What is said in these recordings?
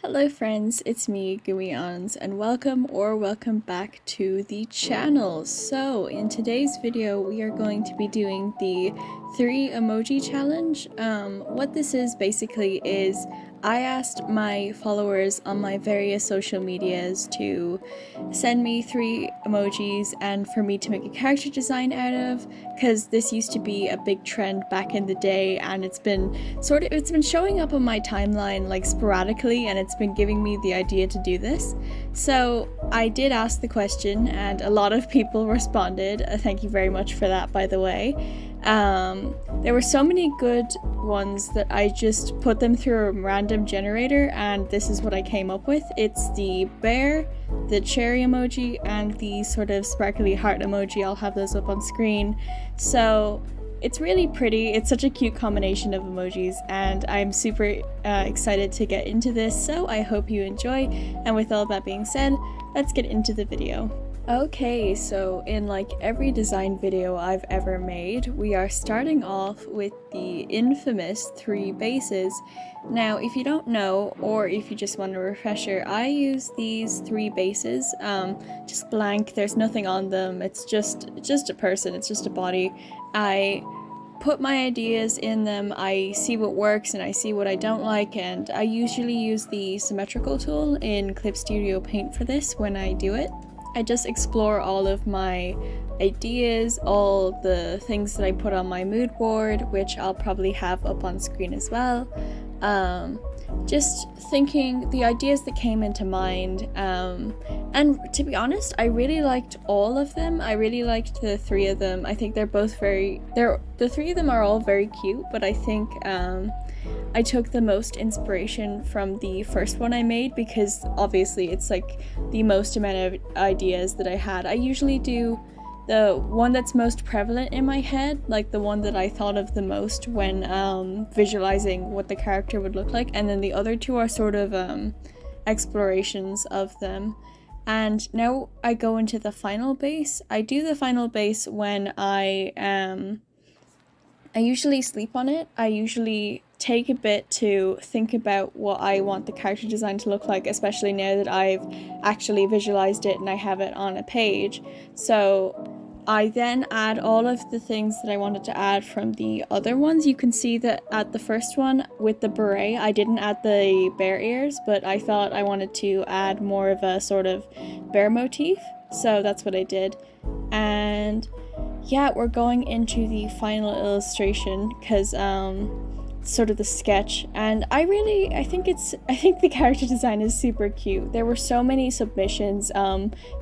Hello friends, it's me, Gooeyons, and welcome back to the channel. So, in today's video, we are going to be doing the 3 emoji challenge. What this is basically is I asked my followers on my various social medias to send me 3 emojis and for me to make a character design out of, because this used to be a big trend back in the day, and it's been showing up on my timeline like sporadically, and it's been giving me the idea to do this. So I did ask the question and a lot of people responded. Thank you very much for that, by the way. There were so many good ones that I just put them through a random generator, and this is what I came up with. It's the bear, the cherry emoji, and the sort of sparkly heart emoji. I'll have those up on screen. So it's really pretty. It's such a cute combination of emojis, and I'm super excited to get into this, so I hope you enjoy. And with all that being said, let's get into the video. Okay, so in like every design video I've ever made, we are starting off with the infamous 3 bases. Now, if you don't know, or if you just want a refresher, I use these 3 bases, just blank, there's nothing on them, it's just a person, it's just a body. I put my ideas in them, I see what works and I see what I don't like, and I usually use the symmetrical tool in Clip Studio Paint for this when I do it. I just explore all of my ideas, all the things that I put on my mood board, which I'll probably have up on screen as well. Just thinking the ideas that came into mind, and to be honest, I really liked all of them. I really liked the 3 of them. I think the 3 of them are all very cute, but I think I took the most inspiration from the first one I made, because obviously it's like the most amount of ideas that I had. I usually do the one that's most prevalent in my head, like the one that I thought of the most when visualizing what the character would look like, and then the other 2 are sort of explorations of them. And now I go into the final base. I do the final base when I usually sleep on it. I usually take a bit to think about what I want the character design to look like, especially now that I've actually visualized it and I have it on a page. So I then add all of the things that I wanted to add from the other ones. You can see that at the first one with the beret, I didn't add the bear ears, but I thought I wanted to add more of a sort of bear motif, so that's what I did. And yeah, we're going into the final illustration, because sort of the sketch, and I think the character design is super cute. There were so many submissions.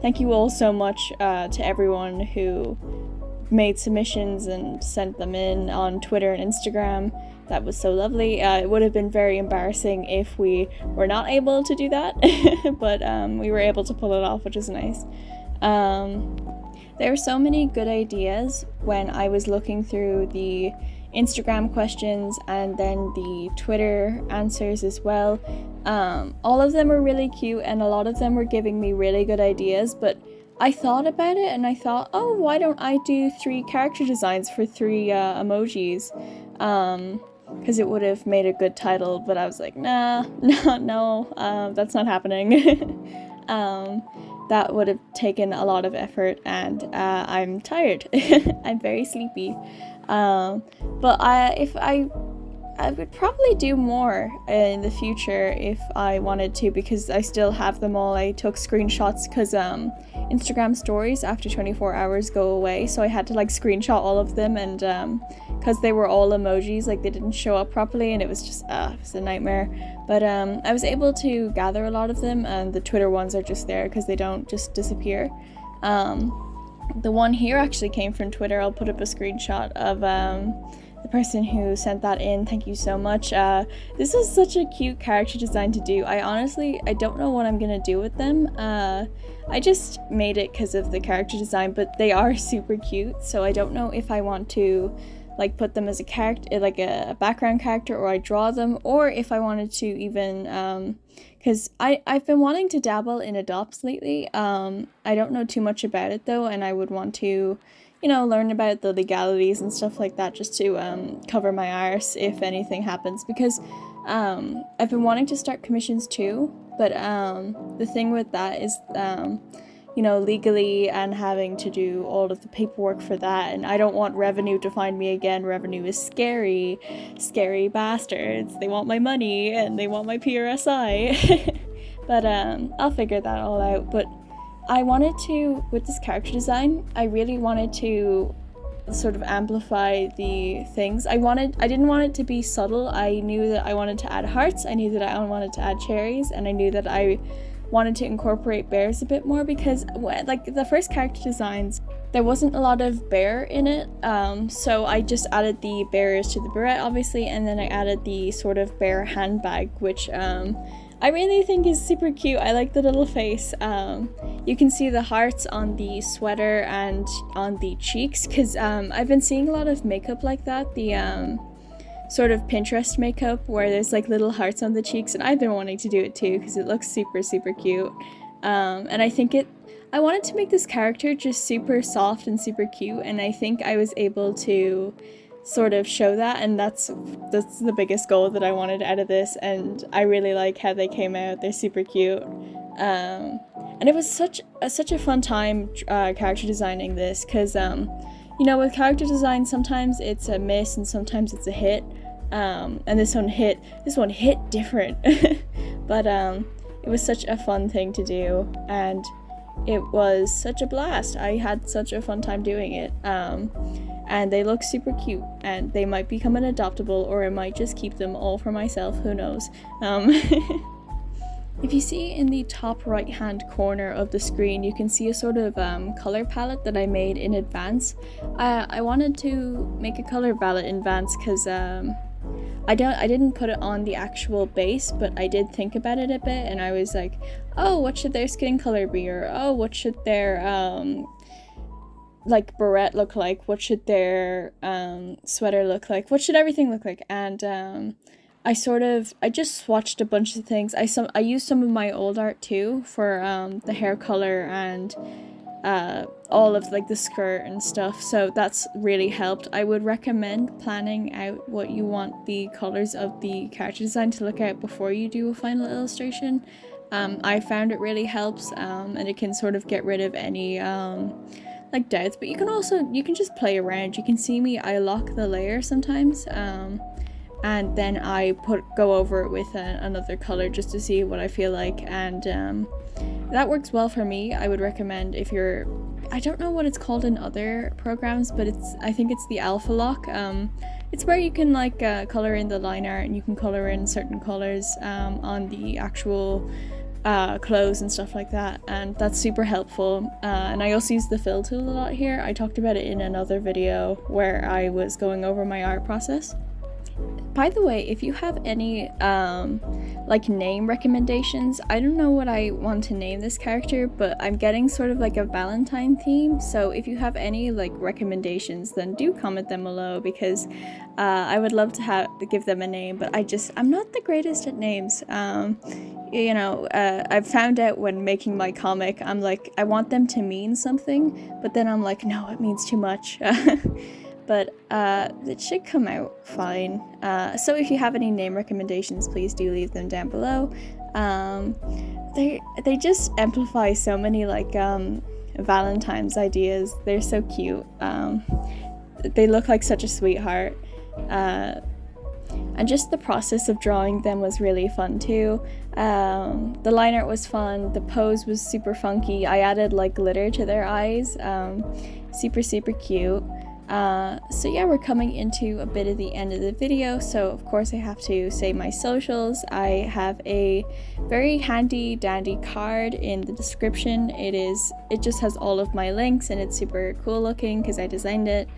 Thank you all so much to everyone who made submissions and sent them in on Twitter and Instagram. That was so lovely. It would have been very embarrassing if we were not able to do that, but we were able to pull it off, which is nice. There were so many good ideas when I was looking through the Instagram questions and then the Twitter answers as well. All of them were really cute, and a lot of them were giving me really good ideas, but I thought about it and I thought, oh, why don't I do 3 character designs for 3 emojis? Because it would have made a good title, but I was like, no, that's not happening. That would have taken a lot of effort, and I'm tired. I'm very sleepy. But I would probably do more in the future if I wanted to, because I still have them all. I took screenshots because Instagram stories after 24 hours go away, so I had to like screenshot all of them, and because they were all emojis, like they didn't show up properly, and it was just it was a nightmare. But I was able to gather a lot of them, and the Twitter ones are just there because they don't just disappear. The one here actually came from Twitter. I'll put up a screenshot of the person who sent that in. Thank you so much. This is such a cute character design to do. I don't know what I'm gonna do with them. I just made it because of the character design, but they are super cute, so I don't know if I want to like put them as a character, like a background character, or I draw them, or if I wanted to even because I've been wanting to dabble in adopts lately. I don't know too much about it though, and I would want to, learn about the legalities and stuff like that, just to cover my arse if anything happens, because I've been wanting to start commissions too, but the thing with that is you know, legally and having to do all of the paperwork for that, and I don't want Revenue to find me again. Revenue is scary bastards. They want my money and they want my PRSI. But I'll figure that all out. But I wanted to, with this character design, I really wanted to sort of amplify the things. I didn't want it to be subtle. I knew that I wanted to add hearts, I knew that I wanted to add cherries, and I knew that I wanted to incorporate bears a bit more, because like the first character designs, there wasn't a lot of bear in it, so I just added the bears to the beret obviously, and then I added the sort of bear handbag, which I really think is super cute. I like the little face. You can see the hearts on the sweater and on the cheeks, because I've been seeing a lot of makeup like that, the sort of Pinterest makeup where there's like little hearts on the cheeks, and I've been wanting to do it too because it looks super cute. And I wanted to make this character just super soft and super cute, and I think I was able to sort of show that, and that's the biggest goal that I wanted out of this, and I really like how they came out. They're super cute. And it was such a fun time character designing this, because you know, with character design, sometimes it's a miss and sometimes it's a hit. And this one hit different. But it was such a fun thing to do, and it was such a blast. I had such a fun time doing it. And they look super cute, and they might become an adoptable, or I might just keep them all for myself, who knows. If you see in the top right hand corner of the screen, you can see a sort of color palette that I made in advance. I wanted to make a color palette in advance because I didn't put it on the actual base, but I did think about it a bit, and I was like, oh, what should their skin color be, or oh, what should their like beret look like, what should their sweater look like, what should everything look like. And I just swatched a bunch of things. I used some of my old art too for the hair color and all of like the skirt and stuff, so that's really helped. I would recommend planning out what you want the colors of the character design to look at before you do a final illustration. I found it really helps, and it can sort of get rid of any like doubts, but you can just play around. You can see me, I lock the layer sometimes, and then I go over it with another color just to see what I feel like, and that works well for me. I would recommend, if you're, I don't know what it's called in other programs, but I think it's the Alpha Lock. It's where you can like color in the line art, and you can color in certain colors on the actual clothes and stuff like that, and that's super helpful. And I also use the fill tool a lot here. I talked about it in another video where I was going over my art process. By the way, if you have any like name recommendations, I don't know what I want to name this character, but I'm getting sort of like a Valentine theme, so if you have any like recommendations, then do comment them below, because I would love to give them a name, but I'm not the greatest at names. You know, I've found out when making my comic, I'm like, I want them to mean something, but then I'm like, no, it means too much. But it should come out fine. So if you have any name recommendations, please do leave them down below. They just amplify so many like Valentine's ideas. They're so cute. They look like such a sweetheart. And just the process of drawing them was really fun too. The line art was fun, the pose was super funky. I added like glitter to their eyes. Super cute. So yeah, we're coming into a bit of the end of the video, so of course I have to say my socials. I have a very handy dandy card in the description. It just has all of my links, and it's super cool looking because I designed it.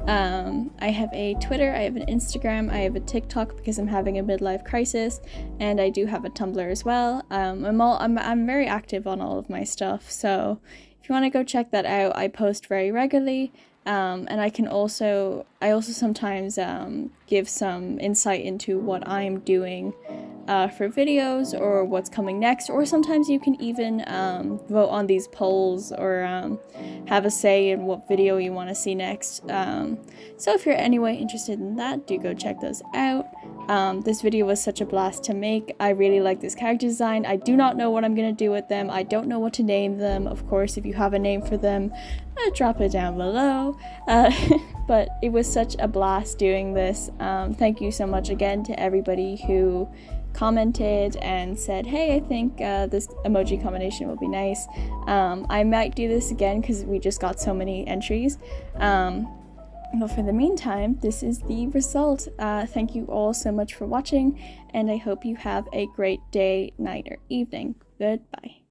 I have a Twitter, I have an Instagram, I have a TikTok because I'm having a midlife crisis, and I do have a Tumblr as well. I'm very active on all of my stuff, so if you want to go check that out, I post very regularly. And I also sometimes give some insight into what I'm doing for videos, or what's coming next, or sometimes you can even vote on these polls, or have a say in what video you want to see next. So if you're anyway interested in that, do go check those out. This video was such a blast to make. I really like this character design. I do not know what I'm gonna do with them. I don't know what to name them. Of course, if you have a name for them, drop it down below. But it was such a blast doing this. Thank you so much again to everybody who commented and said, hey, I think this emoji combination will be nice. I might do this again because we just got so many entries. But for the meantime, this is the result. Thank you all so much for watching, and I hope you have a great day, night, or evening. Goodbye.